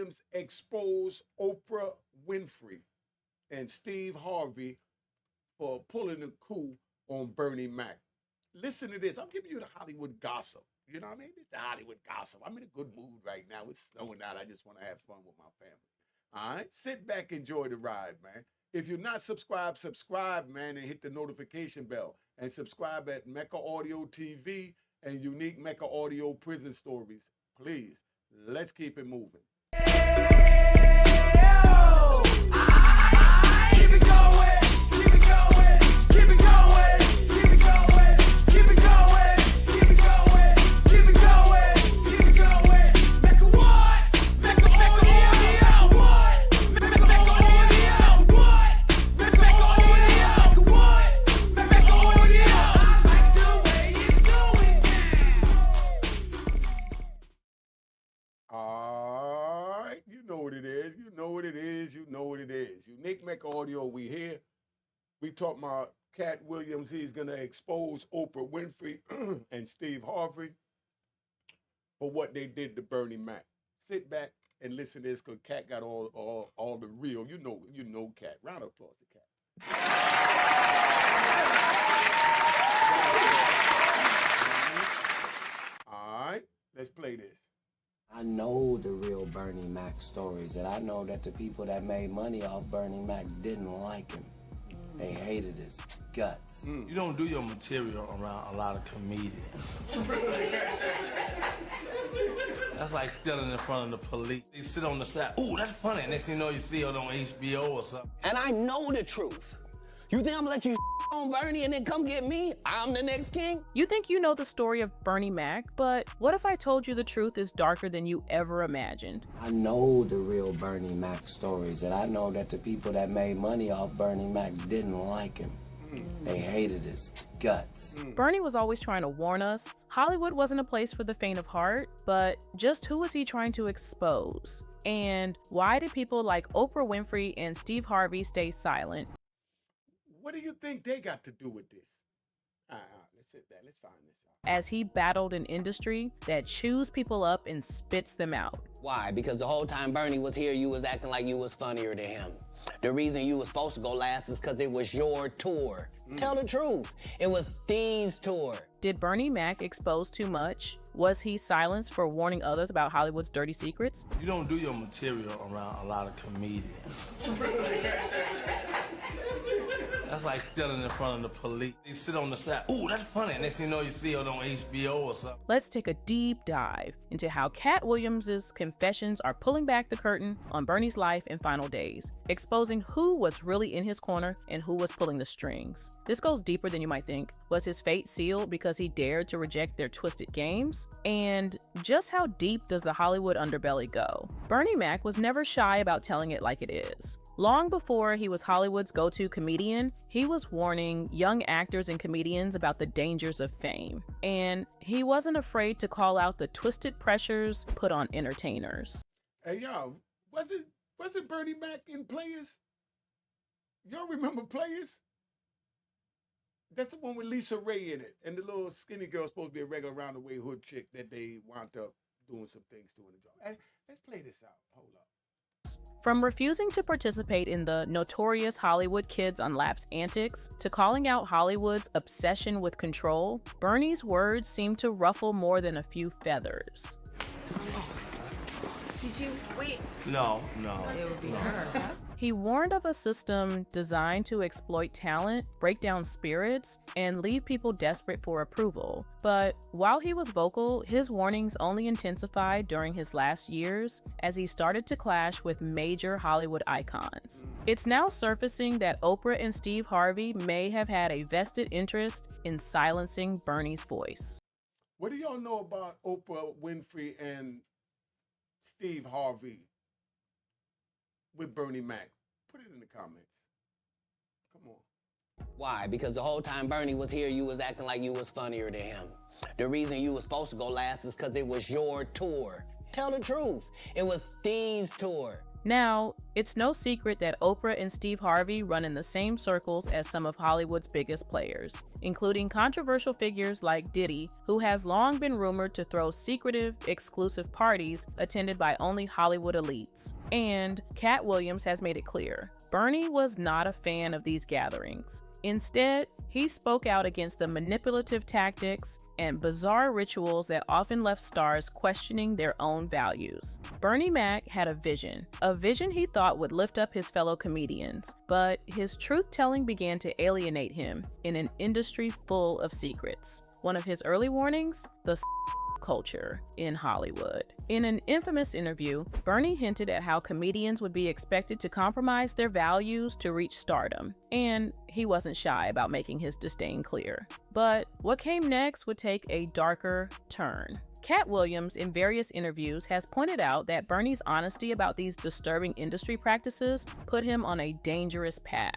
Williams exposed Oprah Winfrey and Steve Harvey for pulling a coup on Bernie Mac. Listen to this. I'm giving you the Hollywood gossip. You know what I mean? It's the Hollywood gossip. I'm in a good mood right now. It's snowing out. I just want to have fun with my family. All right? Sit back, enjoy the ride, man. If you're not subscribed, subscribe, man, and hit the notification bell. And subscribe at Mecca Audio TV and Unique Mecca Audio Prison Stories. Please, let's keep it moving. Keep it going, keep it going, keep it going, keep it going, keep it going, keep it going, keep it going, keep it going. Mecca what? Mecca audio what? Mecca audio what? Mecca audio what? Mecca audio. I like the way it's going down. All right, you know what it is. You know what it is. You know what it is. Unique Mecca Audio, we here. We talk about Katt Williams. He's going to expose Oprah Winfrey and Steve Harvey for what they did to Bernie Mac. Sit back and listen to this because Katt got all the real. You know Katt. Round of applause to Katt. All right, let's play this. I know the real Bernie Mac stories, and I know that the people that made money off Bernie Mac didn't like him. They hated his guts. You don't do your material around a lot of comedians. That's like stealing in front of the police. They sit on the side, ooh, that's funny. Next thing you know, you see it on HBO or something. And I know the truth. You think I'm gonna let you on Bernie and then come get me? I'm the next king? You think you know the story of Bernie Mac, but what if I told you the truth is darker than you ever imagined? I know the real Bernie Mac stories, and I know that the people that made money off Bernie Mac didn't like him. They hated his guts. Bernie was always trying to warn us. Hollywood wasn't a place for the faint of heart, but just who was he trying to expose? And why did people like Oprah Winfrey and Steve Harvey stay silent? What do you think they got to do with this? All right, let's sit back. Let's find this out. As he battled an industry that chews people up and spits them out. Why? Because the whole time Bernie was here, you was acting like you was funnier than him. The reason you was supposed to go last is because it was your tour. Tell the truth. It was Steve's tour. Did Bernie Mac expose too much? Was he silenced for warning others about Hollywood's dirty secrets? You don't do your material around a lot of comedians. That's like stealing in front of the police. They sit on the side, ooh, that's funny. Next thing you know, you see it on HBO or something. Let's take a deep dive into how Katt Williams' confessions are pulling back the curtain on Bernie's life and final days, exposing who was really in his corner and who was pulling the strings. This goes deeper than you might think. Was his fate sealed because he dared to reject their twisted games? And just how deep does the Hollywood underbelly go? Bernie Mac was never shy about telling it like it is. Long before he was Hollywood's go-to comedian, he was warning young actors and comedians about the dangers of fame. And he wasn't afraid to call out the twisted pressures put on entertainers. Hey, y'all, wasn't Bernie Mac in Players? Y'all remember Players? That's the one with Lisa Ray in it. And the little skinny girl supposed to be a regular round-the-way hood chick that they wound up doing some things to in the job. Hey, let's play this out. Hold up. From refusing to participate in the notorious Hollywood Kids on Laps antics to calling out Hollywood's obsession with control, Bernie's words seemed to ruffle more than a few feathers. Did you wait? No. It would be her. He warned of a system designed to exploit talent, break down spirits, and leave people desperate for approval. But while he was vocal, his warnings only intensified during his last years as he started to clash with major Hollywood icons. It's now surfacing that Oprah and Steve Harvey may have had a vested interest in silencing Bernie's voice. What do y'all know about Oprah Winfrey and Steve Harvey with Bernie Mac? Put it in the comments. Come on. Why? Because the whole time Bernie was here, you was acting like you was funnier than him. The reason you was supposed to go last is because it was your tour. Tell the truth. It was Steve's tour. Now, it's no secret that Oprah and Steve Harvey run in the same circles as some of Hollywood's biggest players, including controversial figures like Diddy, who has long been rumored to throw secretive, exclusive parties attended by only Hollywood elites. And Katt Williams has made it clear, Bernie was not a fan of these gatherings. Instead, he spoke out against the manipulative tactics and bizarre rituals that often left stars questioning their own values. Bernie Mac had a vision he thought would lift up his fellow comedians, but his truth-telling began to alienate him in an industry full of secrets. One of his early warnings? The culture in Hollywood. In an infamous interview, Bernie hinted at how comedians would be expected to compromise their values to reach stardom, and he wasn't shy about making his disdain clear. But what came next would take a darker turn. Katt Williams, in various interviews, has pointed out that Bernie's honesty about these disturbing industry practices put him on a dangerous path.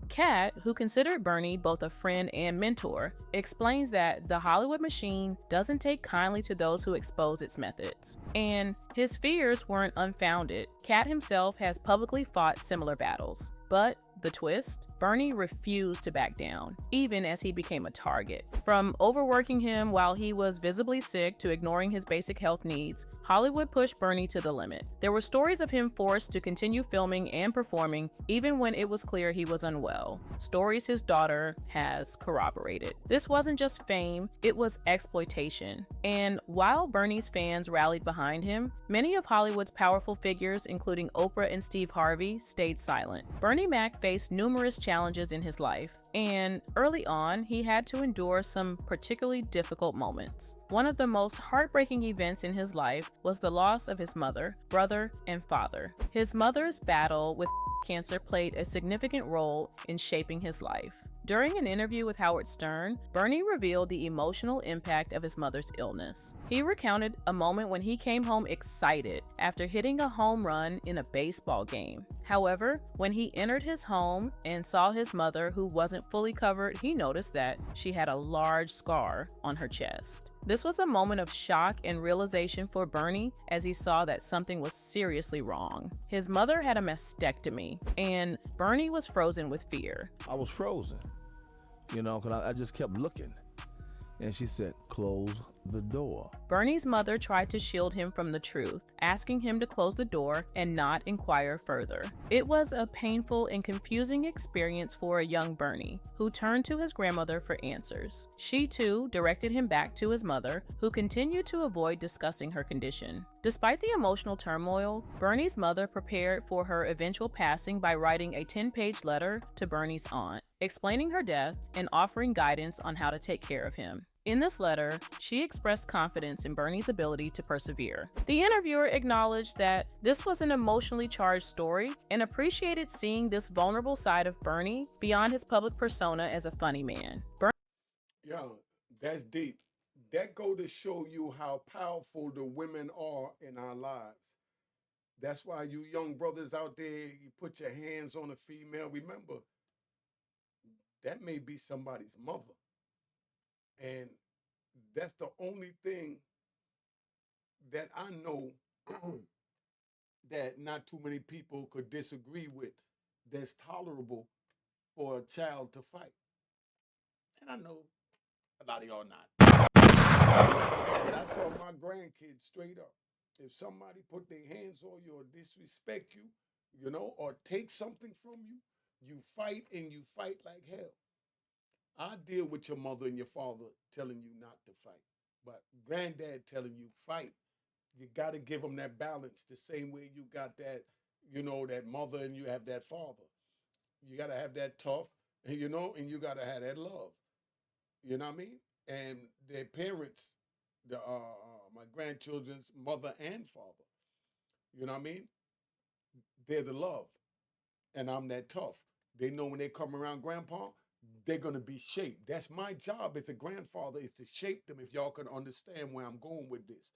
Katt, who considered Bernie both a friend and mentor, explains that the Hollywood machine doesn't take kindly to those who expose its methods. And his fears weren't unfounded. Katt himself has publicly fought similar battles. But the twist? Bernie refused to back down, even as he became a target. From overworking him while he was visibly sick to ignoring his basic health needs, Hollywood pushed Bernie to the limit. There were stories of him forced to continue filming and performing even when it was clear he was unwell. Stories his daughter has corroborated. This wasn't just fame, it was exploitation. And while Bernie's fans rallied behind him, many of Hollywood's powerful figures, including Oprah and Steve Harvey, stayed silent. Bernie Mac faced numerous challenges in his life, and early on, he had to endure some particularly difficult moments. One of the most heartbreaking events in his life was the loss of his mother, brother, and father. His mother's battle with cancer played a significant role in shaping his life. During an interview with Howard Stern, Bernie revealed the emotional impact of his mother's illness. He recounted a moment when he came home excited after hitting a home run in a baseball game. However, when he entered his home and saw his mother, who wasn't fully covered, he noticed that she had a large scar on her chest. This was a moment of shock and realization for Bernie as he saw that something was seriously wrong. His mother had a mastectomy, and Bernie was frozen with fear. I was frozen, because I just kept looking. And she said, "Close the door." Bernie's mother tried to shield him from the truth, asking him to close the door and not inquire further. It was a painful and confusing experience for a young Bernie, who turned to his grandmother for answers. She too directed him back to his mother, who continued to avoid discussing her condition. Despite the emotional turmoil, Bernie's mother prepared for her eventual passing by writing a 10-page letter to Bernie's aunt, explaining her death and offering guidance on how to take care of him. In this letter, she expressed confidence in Bernie's ability to persevere. The interviewer acknowledged that this was an emotionally charged story and appreciated seeing this vulnerable side of Bernie beyond his public persona as a funny man. Yeah, that's deep. That go to show you how powerful the women are in our lives. That's why you young brothers out there, you put your hands on a female. Remember, that may be somebody's mother. And that's the only thing that I know that not too many people could disagree with, that's tolerable for a child to fight. And I know a lot of y'all not. But I tell my grandkids straight up, if somebody put their hands on you or disrespect you, or take something from you, you fight, and you fight like hell. I deal with your mother and your father telling you not to fight, but granddad telling you fight. You got to give them that balance the same way you got that, that mother and you have that father. You got to have that tough, and you got to have that love. You know what I mean? And their parents, my grandchildren's mother and father, you know what I mean? They're the love, and I'm that tough. They know when they come around grandpa, they're going to be shaped. That's my job as a grandfather, is to shape them, if y'all can understand where I'm going with this.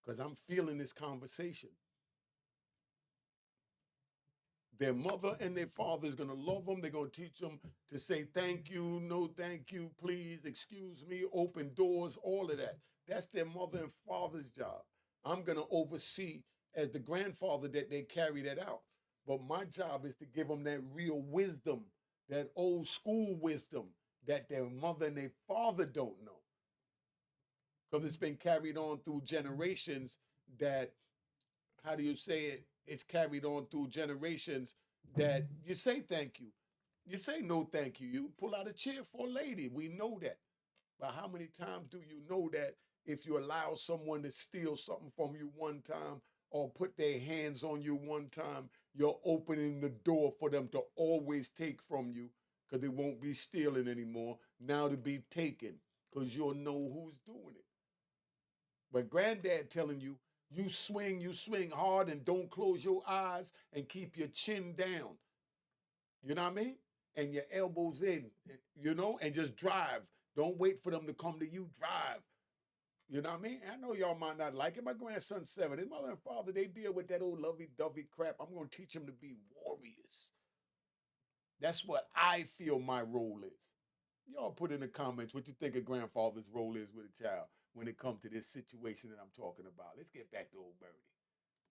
Because I'm feeling this conversation. Their mother and their father is going to love them. They're going to teach them to say thank you, no thank you, please, excuse me, open doors, all of that. That's their mother and father's job. I'm going to oversee as the grandfather that they carry that out. But my job is to give them that real wisdom, that old school wisdom that their mother and their father don't know. Because it's been carried on through generations that, how do you say it? It's carried on through generations that you say thank you. You say no thank you. You pull out a chair for a lady. We know that. But how many times do you know that if you allow someone to steal something from you one time or put their hands on you one time, you're opening the door for them to always take from you because they won't be stealing anymore, now to be taken because you'll know who's doing it. But granddad telling you, you swing hard and don't close your eyes and keep your chin down. You know what I mean? And your elbows in, you know, and just drive. Don't wait for them to come to you, drive. You know what I mean? I know y'all might not like it. My grandson's 7. His mother and father, they deal with that old lovey-dovey crap. I'm going to teach them to be warriors. That's what I feel my role is. Y'all put in the comments what you think a grandfather's role is with a child when it comes to this situation that I'm talking about. Let's get back to old Bernie.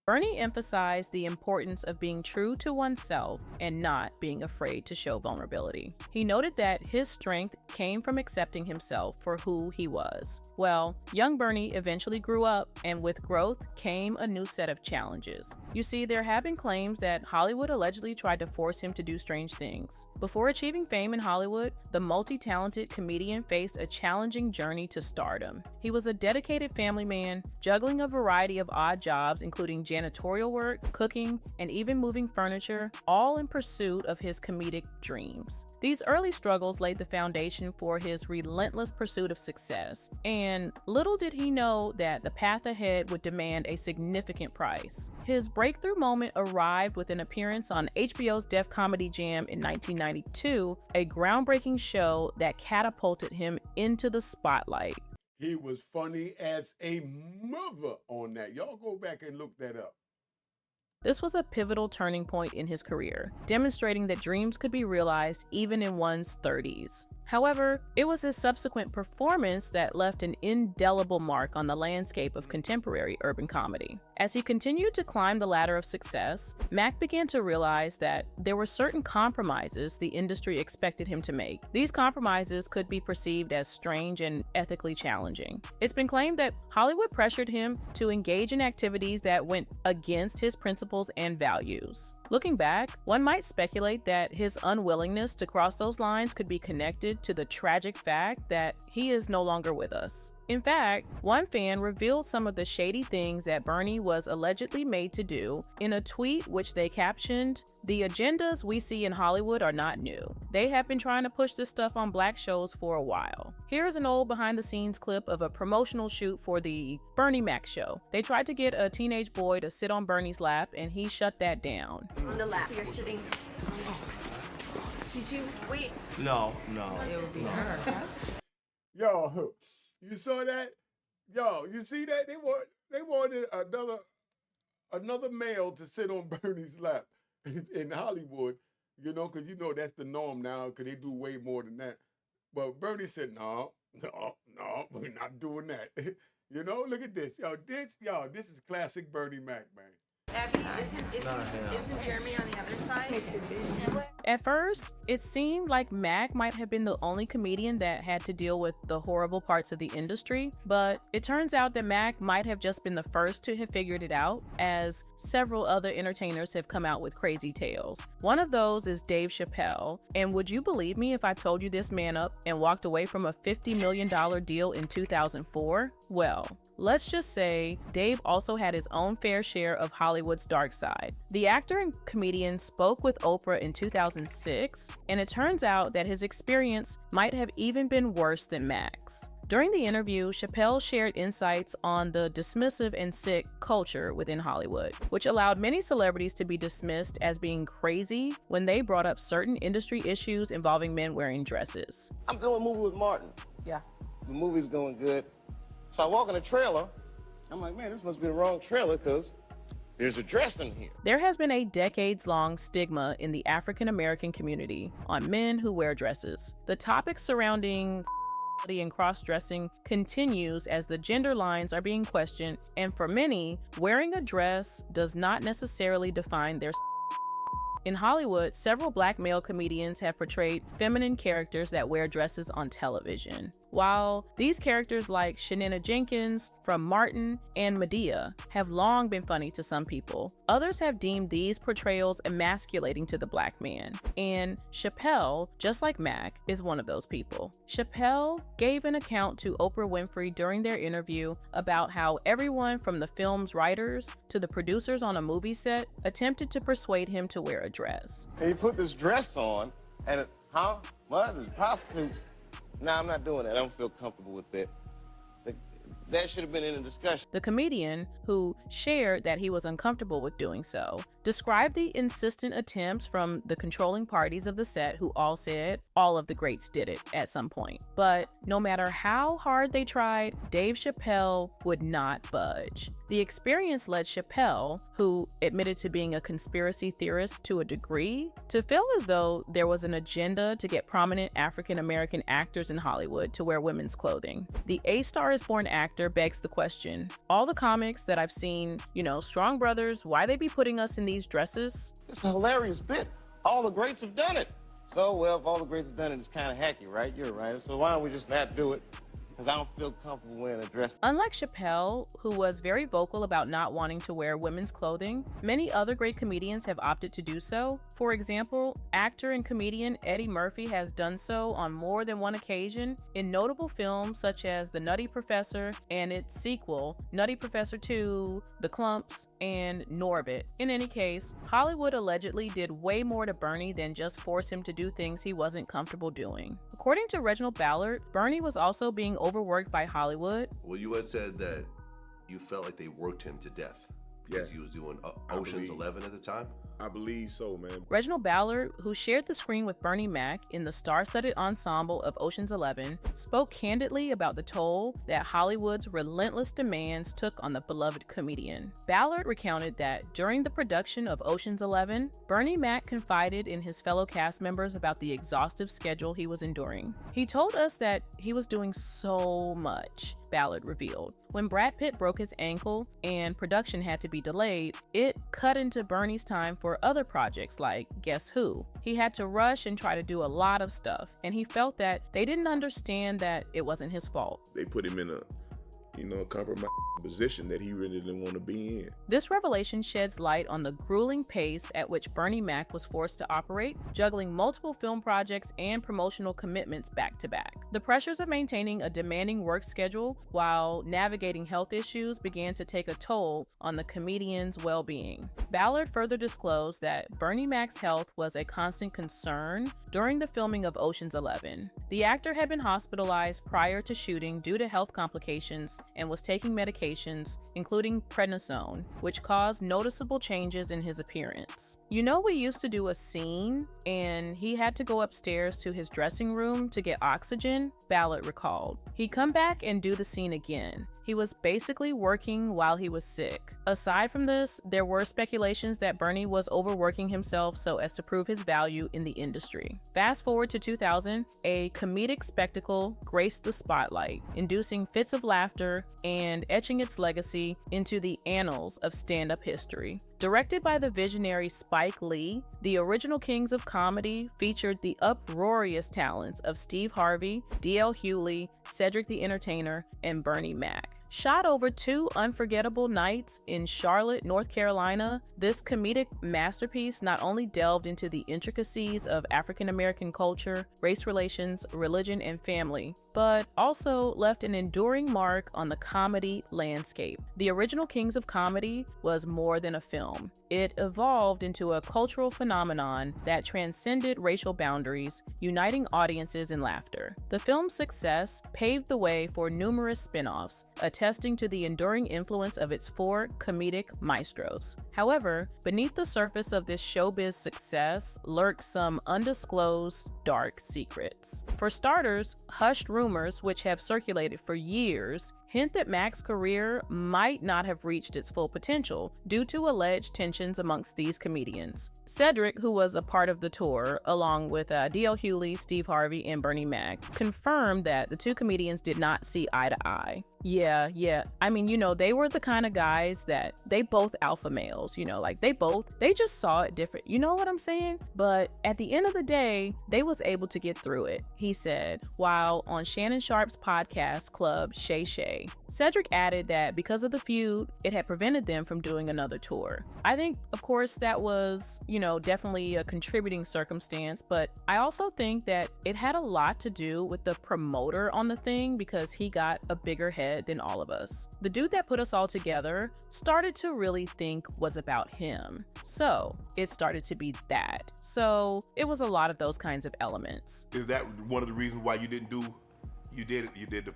Bernie emphasized the importance of being true to oneself and not being afraid to show vulnerability. He noted that his strength came from accepting himself for who he was. Well, young Bernie eventually grew up, and with growth came a new set of challenges. You see, there have been claims that Hollywood allegedly tried to force him to do strange things. Before achieving fame in Hollywood, the multi-talented comedian faced a challenging journey to stardom. He was a dedicated family man, juggling a variety of odd jobs, including janitorial work, cooking, and even moving furniture, all in pursuit of his comedic dreams. These early struggles laid the foundation for his relentless pursuit of success, and little did he know that the path ahead would demand a significant price. His breakthrough moment arrived with an appearance on HBO's Def Comedy Jam in 1992, a groundbreaking show that catapulted him into the spotlight. He was funny as a mother on that. Y'all go back and look that up. This was a pivotal turning point in his career, demonstrating that dreams could be realized even in one's 30s. However, it was his subsequent performance that left an indelible mark on the landscape of contemporary urban comedy. As he continued to climb the ladder of success, Mac began to realize that there were certain compromises the industry expected him to make. These compromises could be perceived as strange and ethically challenging. It's been claimed that Hollywood pressured him to engage in activities that went against his principles and values. Looking back, one might speculate that his unwillingness to cross those lines could be connected to the tragic fact that he is no longer with us. In fact, one fan revealed some of the shady things that Bernie was allegedly made to do in a tweet which they captioned, "The agendas we see in Hollywood are not new. They have been trying to push this stuff on black shows for a while." Here's an old behind-the-scenes clip of a promotional shoot for the Bernie Mac show. They tried to get a teenage boy to sit on Bernie's lap, and he shut that down. On the lap, you're sitting. Did you wait? No. It would be her. Yo, you saw that? Yo, you see that? They wanted another male to sit on Bernie's lap in Hollywood, you know, because you know that's the norm now, because they do way more than that. But Bernie said, no, we're not doing that. You know, look at this. This is classic Bernie Mac, man. Abby, isn't Jeremy on the other side? At first, it seemed like Mac might have been the only comedian that had to deal with the horrible parts of the industry, but it turns out that Mac might have just been the first to have figured it out, as several other entertainers have come out with crazy tales. One of those is Dave Chappelle, and would you believe me if I told you this man up and walked away from a $50 million deal in 2004? Well, let's just say Dave also had his own fair share of Hollywood's dark side. The actor and comedian spoke with Oprah in 2006, and it turns out that his experience might have even been worse than Mac's. During the interview, Chappelle shared insights on the dismissive and sick culture within Hollywood, which allowed many celebrities to be dismissed as being crazy when they brought up certain industry issues involving men wearing dresses. I'm doing a movie with Martin. Yeah. The movie's going good. So I walk in the trailer. I'm like, man, this must be the wrong trailer because there's a dress in here. There has been a decades-long stigma in the African American community on men who wear dresses. The topics surrounding and cross-dressing continues as the gender lines are being questioned, and for many, wearing a dress does not necessarily define their. In Hollywood, several black male comedians have portrayed feminine characters that wear dresses on television. While these characters like Shanina Jenkins from Martin and Medea have long been funny to some people, others have deemed these portrayals emasculating to the black man. And Chappelle, just like Mac, is one of those people. Chappelle gave an account to Oprah Winfrey during their interview about how everyone from the film's writers to the producers on a movie set attempted to persuade him to wear a dress. And you put this dress on, and what? The prostitute? Nah, I'm not doing that. I don't feel comfortable with that. That should have been in the discussion. The comedian, who shared that he was uncomfortable with doing so, described the insistent attempts from the controlling parties of the set, who all said all of the greats did it at some point. But no matter how hard they tried, Dave Chappelle would not budge. The experience led Chappelle, who admitted to being a conspiracy theorist to a degree, to feel as though there was an agenda to get prominent African-American actors in Hollywood to wear women's clothing. The A Star is Born actor begs the question, all the comics that I've seen, Strong Brothers, why they be putting us in these dresses? It's a hilarious bit. All the greats have done it. So, well, if all the greats have done it, it's kind of hacky, right? You're right. So why don't we just not do it? Because I don't feel comfortable wearing a dress. Unlike Chappelle, who was very vocal about not wanting to wear women's clothing, many other great comedians have opted to do so. For example, actor and comedian Eddie Murphy has done so on more than one occasion in notable films such as The Nutty Professor and its sequel, Nutty Professor 2, The Clumps, and Norbit. In any case, Hollywood allegedly did way more to Bernie than just force him to do things he wasn't comfortable doing. According to Reginald Ballard, Bernie was also being overworked by Hollywood. Well, you had said that you felt like they worked him to death because he was doing Ocean's 11 at the time? I believe so, man. Reginald Ballard, who shared the screen with Bernie Mac in the star-studded ensemble of Ocean's 11, spoke candidly about the toll that Hollywood's relentless demands took on the beloved comedian. Ballard recounted that during the production of Ocean's 11, Bernie Mac confided in his fellow cast members about the exhaustive schedule he was enduring. He told us that he was doing so much, Ballard revealed. When Brad Pitt broke his ankle and production had to be delayed, it cut into Bernie's time for other projects like Guess Who. He had to rush and try to do a lot of stuff, and he felt that they didn't understand that it wasn't his fault. They put him in a compromised position that he really didn't want to be in. This revelation sheds light on the grueling pace at which Bernie Mac was forced to operate, juggling multiple film projects and promotional commitments back to back. The pressures of maintaining a demanding work schedule while navigating health issues began to take a toll on the comedian's well-being. Ballard further disclosed that Bernie Mac's health was a constant concern during the filming of Ocean's 11. The actor had been hospitalized prior to shooting due to health complications and was taking medications, including prednisone, which caused noticeable changes in his appearance. We used to do a scene, and he had to go upstairs to his dressing room to get oxygen, Ballard recalled. He'd come back and do the scene again. He was basically working while he was sick. Aside from this, there were speculations that Bernie was overworking himself so as to prove his value in the industry. Fast forward to 2000, a comedic spectacle graced the spotlight, inducing fits of laughter and etching its legacy into the annals of stand-up history. Directed by the visionary Spike Lee, the original Kings of Comedy featured the uproarious talents of Steve Harvey, D.L. Hewley, Cedric the Entertainer, and Bernie Mac. Shot over 2 unforgettable nights in Charlotte, North Carolina, this comedic masterpiece not only delved into the intricacies of African American culture, race relations, religion, and family, but also left an enduring mark on the comedy landscape. The original Kings of Comedy was more than a film. It evolved into a cultural phenomenon that transcended racial boundaries, uniting audiences in laughter. The film's success paved the way for numerous spin-offs, attesting to the enduring influence of its 4 comedic maestros. However, beneath the surface of this showbiz success lurked some undisclosed dark secrets. For starters, hushed rumors rumors, which have circulated for years, hint that Mac's career might not have reached its full potential due to alleged tensions amongst these comedians. Cedric, who was a part of the tour, along with D.L. Hughley, Steve Harvey, and Bernie Mac, confirmed that the two comedians did not see eye to eye. Yeah. I mean, they were the kind of guys that they both alpha males, like they just saw it different. You know what I'm saying? But at the end of the day, they was able to get through it, he said, while on Shannon Sharpe's podcast club, Shay Shay. Cedric added that because of the feud, it had prevented them from doing another tour. I think, of course, that was, definitely a contributing circumstance, but I also think that it had a lot to do with the promoter on the thing because he got a bigger head than all of us. The dude that put us all together started to really think was about him. So it started to be that. So it was a lot of those kinds of elements. Is that one of the reasons why you didn't do? You did the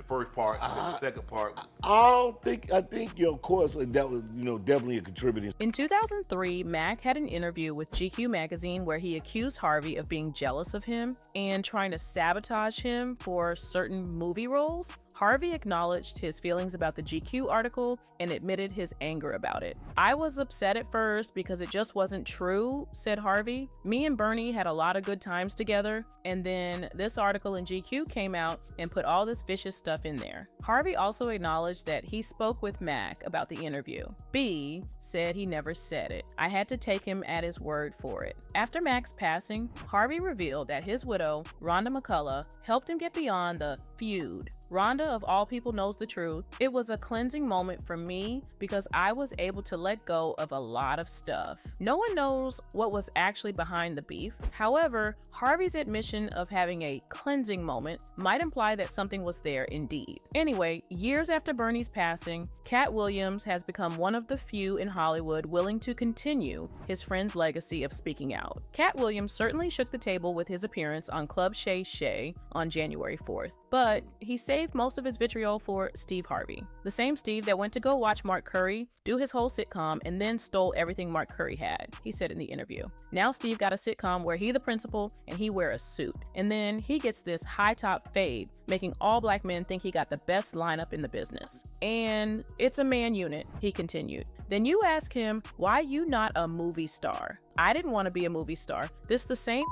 first part, and then the second part. I think, of course, that was, definitely a contributing. In 2003, Mac had an interview with GQ magazine where he accused Harvey of being jealous of him and trying to sabotage him for certain movie roles. Harvey acknowledged his feelings about the GQ article and admitted his anger about it. I was upset at first because it just wasn't true, said Harvey. Me and Bernie had a lot of good times together, and then this article in GQ came out and put all this vicious stuff in there. Harvey also acknowledged that he spoke with Mac about the interview. B said he never said it. I had to take him at his word for it. After Mac's passing, Harvey revealed that his widow, Rhonda McCullough, helped him get beyond the feud. Rhonda, of all people, knows the truth. It was a cleansing moment for me because I was able to let go of a lot of stuff. No one knows what was actually behind the beef. However, Harvey's admission of having a cleansing moment might imply that something was there indeed. Anyway, years after Bernie's passing, Katt Williams has become one of the few in Hollywood willing to continue his friend's legacy of speaking out. Katt Williams certainly shook the table with his appearance on Club Shay Shay on January 4th, but he saved most of his vitriol for Steve Harvey, the same Steve that went to go watch Mark Curry do his whole sitcom and then stole everything Mark Curry had, he said in the interview. Now Steve got a sitcom where he the principal and he wear a suit, and then he gets this high top fade, making all black men think he got the best lineup in the business. And it's a man unit, he continued. Then you ask him, why you not a movie star? I didn't want to be a movie star. This the same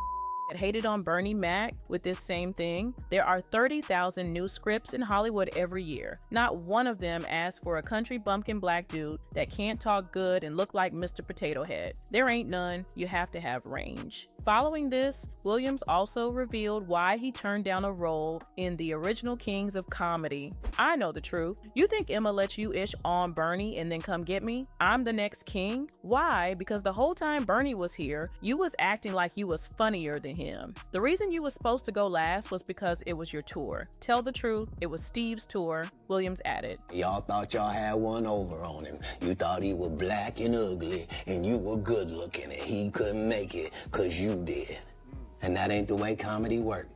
that hated on Bernie Mac with this same thing. There are 30,000 new scripts in Hollywood every year. Not one of them asks for a country bumpkin black dude that can't talk good and look like Mr. Potato Head. There ain't none. You have to have range. Following this, Williams also revealed why he turned down a role in the original Kings of Comedy. I know the truth. You think Emma let you ish on Bernie and then come get me? I'm the next king? Why? Because the whole time Bernie was here, you was acting like you was funnier than him. The reason you was supposed to go last was because it was your tour. Tell the truth, it was Steve's tour, Williams added. Y'all thought y'all had one over on him. You thought he was black and ugly, and you were good looking, and he couldn't make it because you did. And that ain't the way comedy works.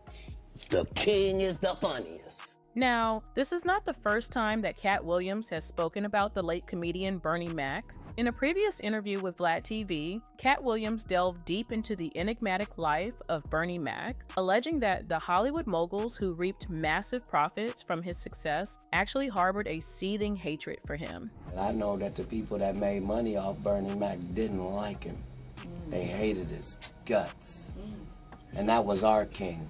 The king is the funniest. Now, this is not the first time that Katt Williams has spoken about the late comedian Bernie Mac. In a previous interview with Vlad TV, Katt Williams delved deep into the enigmatic life of Bernie Mac, alleging that the Hollywood moguls who reaped massive profits from his success actually harbored a seething hatred for him. And I know that the people that made money off Bernie Mac didn't like him. They hated his guts. And that was our king.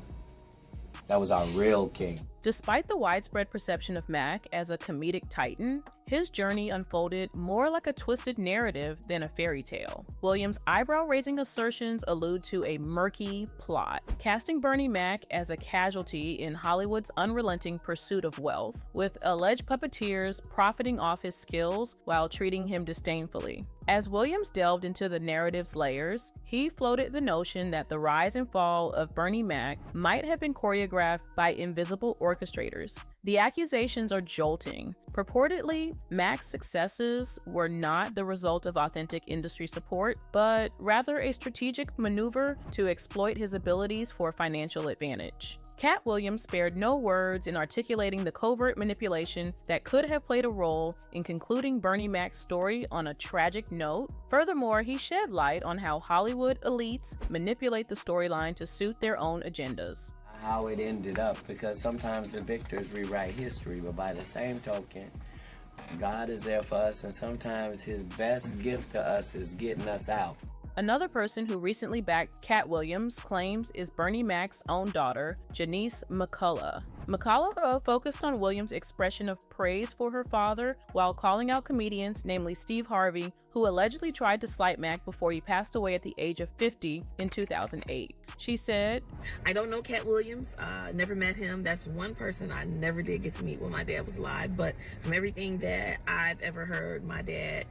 That was our real king. Despite the widespread perception of Mac as a comedic titan, his journey unfolded more like a twisted narrative than a fairy tale. Williams' eyebrow-raising assertions allude to a murky plot, casting Bernie Mac as a casualty in Hollywood's unrelenting pursuit of wealth, with alleged puppeteers profiting off his skills while treating him disdainfully. As Williams delved into the narrative's layers, he floated the notion that the rise and fall of Bernie Mac might have been choreographed by invisible orchestrators. The accusations are jolting. Purportedly, Mac's successes were not the result of authentic industry support, but rather a strategic maneuver to exploit his abilities for financial advantage. Katt Williams spared no words in articulating the covert manipulation that could have played a role in concluding Bernie Mac's story on a tragic note. Furthermore, he shed light on how Hollywood elites manipulate the storyline to suit their own agendas. how it ended up, because sometimes the victors rewrite history, but by the same token, God is there for us, and sometimes his best gift to us is getting us out. Another person who recently backed Katt Williams claims is Bernie Mac's own daughter, Unique Mecca. McCullough focused on Williams' expression of praise for her father while calling out comedians, namely Steve Harvey, who allegedly tried to slight Mac before he passed away at the age of 50 in 2008. She said, I don't know Katt Williams, never met him. That's one person I never did get to meet when my dad was alive, but from everything that I've ever heard my dad,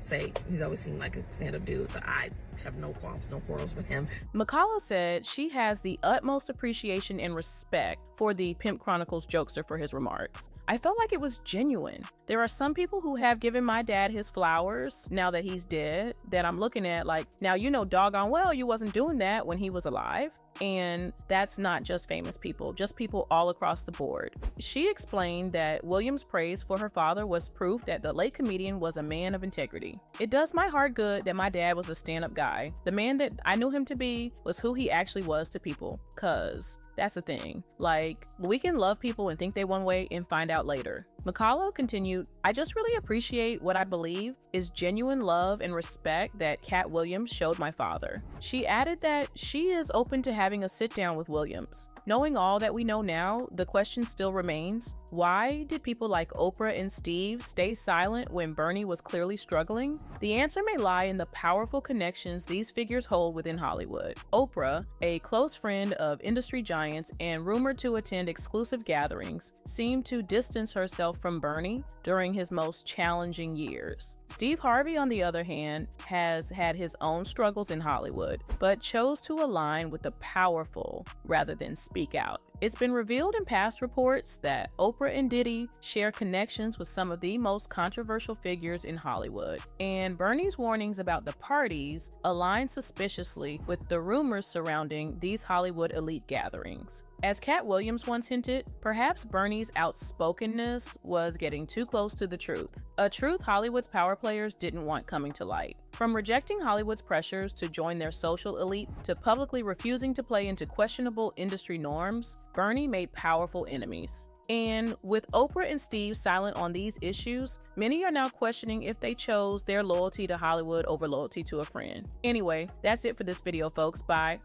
say, he's always seemed like a stand-up dude, so I have no qualms, no quarrels with him. McCullough said she has the utmost appreciation and respect for the Pimp Chronicles jokester for his remarks. I felt like it was genuine. There are some people who have given my dad his flowers now that he's dead that I'm looking at like, now you know doggone well you wasn't doing that when he was alive. And that's not just famous people, just people all across the board. She explained that Williams' praise for her father was proof that the late comedian was a man of integrity. It does my heart good that my dad was a stand-up guy. The man that I knew him to be was who he actually was to people, cause that's the thing. Like, we can love people and think they one way and find out later. McCullough continued, I just really appreciate what I believe is genuine love and respect that Katt Williams showed my father. She added that she is open to having a sit down with Williams. Knowing all that we know now, the question still remains, why did people like Oprah and Steve stay silent when Bernie was clearly struggling? The answer may lie in the powerful connections these figures hold within Hollywood. Oprah, a close friend of industry giants and rumored to attend exclusive gatherings, seemed to distance herself from Bernie during his most challenging years. Steve Harvey, on the other hand, has had his own struggles in Hollywood, but chose to align with the powerful rather than speak out. It's been revealed in past reports that Oprah and Diddy share connections with some of the most controversial figures in Hollywood, and Bernie's warnings about the parties align suspiciously with the rumors surrounding these Hollywood elite gatherings. As Katt Williams once hinted, perhaps Bernie's outspokenness was getting too close to the truth, a truth Hollywood's power players didn't want coming to light. From rejecting Hollywood's pressures to join their social elite to publicly refusing to play into questionable industry norms, Bernie made powerful enemies. And with Oprah and Steve silent on these issues, many are now questioning if they chose their loyalty to Hollywood over loyalty to a friend. Anyway, that's it for this video, folks. Bye.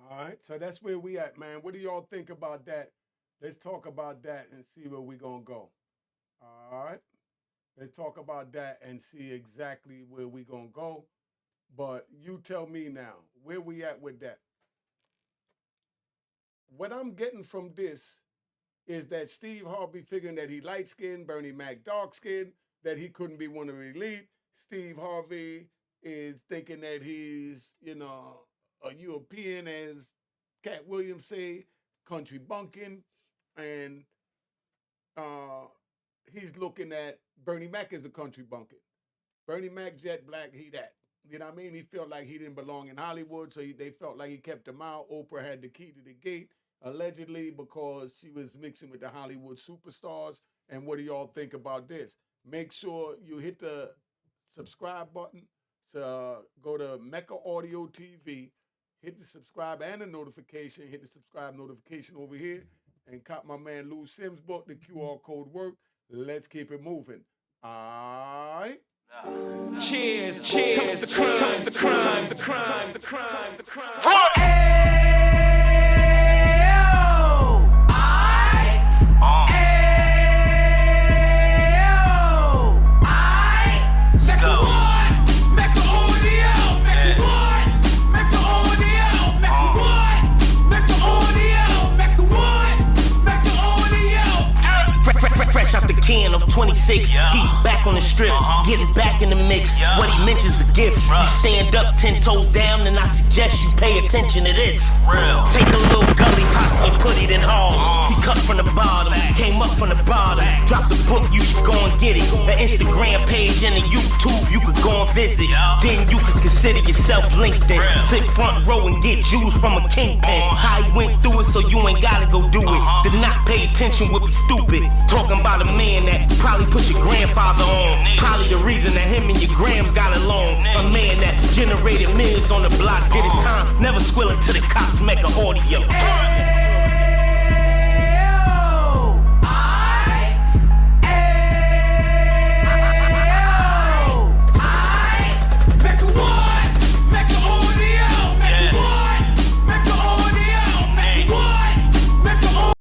All right, so that's where we at, man. What do y'all think about that? Let's talk about that and see where we're going to go. All right, let's talk about that and see exactly where we're going to go. But you tell me now, where we at with that? What I'm getting from this is that Steve Harvey figuring that he light-skinned, Bernie Mac dark-skinned, that he couldn't be one of the elite. Steve Harvey is thinking that he's, a European, as Katt Williams say, country bunking, and he's looking at Bernie Mac as a country bunking. Bernie Mac jet black, he that. You know what I mean? He felt like he didn't belong in Hollywood, so they felt like he kept him out. Oprah had the key to the gate, allegedly, because she was mixing with the Hollywood superstars. And what do y'all think about this? Make sure you hit the subscribe button. So go to Mecca Audio TV. Hit the subscribe and the notification. Hit the subscribe notification over here. And cop my man Lou Sims' book, The QR Code Work. Let's keep it moving. All right. Cheers, cheers, toast the crime, toast the crime, the crime, the crime, the crime. Fresh out the can of 26, he back on the strip, getting back in the mix. What he mentions a gift. You stand up 10 toes down, and I suggest you pay attention to this. Take a little gully posse and put it in hall. He cut from the bottom, came up from the bottom. Drop the book, you should go and get it. An Instagram page and a YouTube, you could go and visit. Then you could consider yourself LinkedIn. Sit front row and get Jews from a kingpin. How he went through it, so you ain't gotta go do it. Did not pay attention would be stupid. Talking about a man that probably put your grandfather on. Probably the reason that him and your grams got along. A man that generated millions on the block, did his time, never squilling to the cops, make an audio.